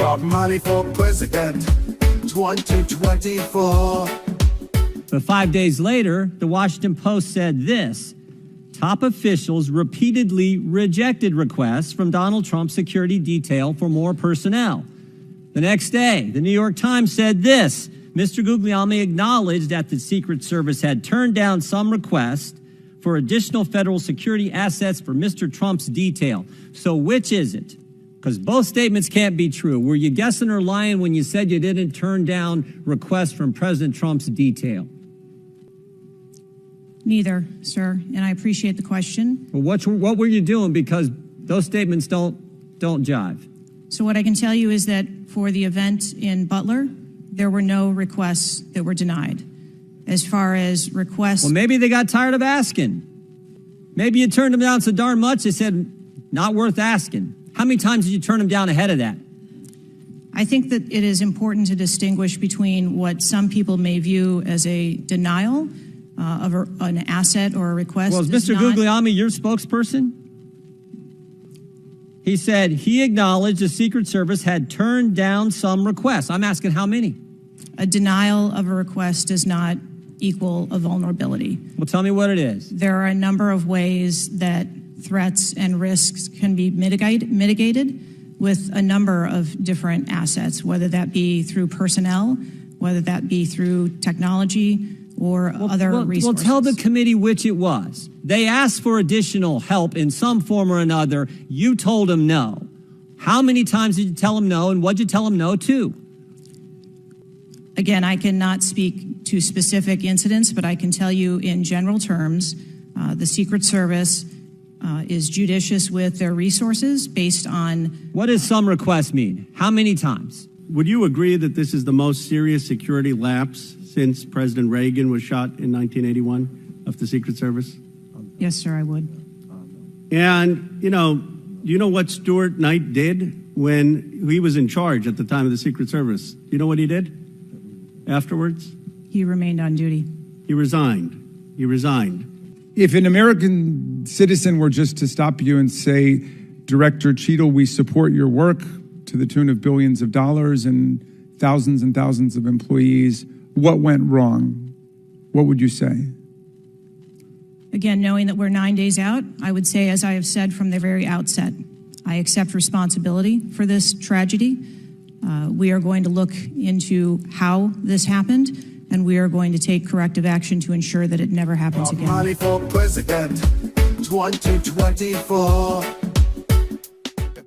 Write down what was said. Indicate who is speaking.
Speaker 1: Bob Marley for President 2024.
Speaker 2: But 5 days later, the Washington Post said this: top officials repeatedly rejected requests from Donald Trump's security detail for more personnel. The next day, the New York Times said this: Mr. Guglielmi acknowledged that the Secret Service had turned down some requests for additional federal security assets for Mr. Trump's detail. So which is it? Because both statements can't be true. Were you guessing or lying when you said you didn't turn down requests from President Trump's detail?
Speaker 3: Neither, sir, and I appreciate the question.
Speaker 2: Well, what were you doing? Because those statements don't jive.
Speaker 3: So what I can tell you is that for the event in Butler, there were no requests that were denied. As far as requests...
Speaker 2: Well, maybe they got tired of asking. Maybe you turned them down so darn much, they said, not worth asking. How many times did you turn them down ahead of that?
Speaker 3: I think that it is important to distinguish between what some people may view as a denial of an asset or a request.
Speaker 2: Well, is Mr. Guglielmi your spokesperson? He said he acknowledged the Secret Service had turned down some requests. I'm asking how many?
Speaker 3: A denial of a request does not equal a vulnerability.
Speaker 2: Well, tell me what it is.
Speaker 3: There are a number of ways that threats and risks can be mitigated with a number of different assets, whether that be through personnel, whether that be through technology, or other resources.
Speaker 2: Well, tell the committee which it was. They asked for additional help in some form or another. You told them no. How many times did you tell them no, and what did you tell them no to?
Speaker 3: Again, I cannot speak to specific incidents, but I can tell you in general terms, the Secret Service is judicious with their resources based on...
Speaker 2: What does some requests mean? How many times?
Speaker 4: Would you agree that this is the most serious security lapse since President Reagan was shot in 1981 of the Secret Service?
Speaker 3: Yes, sir, I would.
Speaker 4: And, you know what Stuart Knight did when he was in charge at the time of the Secret Service? You know what he did afterwards?
Speaker 3: He remained on duty.
Speaker 4: He resigned. He resigned.
Speaker 5: If an American citizen were just to stop you and say, Director Cheadle, we support your work to the tune of billions of dollars and thousands of employees, what went wrong? What would you say?
Speaker 3: Again, knowing that we're 9 days out, I would say, as I have said from the very outset, I accept responsibility for this tragedy. We are going to look into how this happened, and we are going to take corrective action to ensure that it never happens again.
Speaker 1: Bob Marley for President 2024.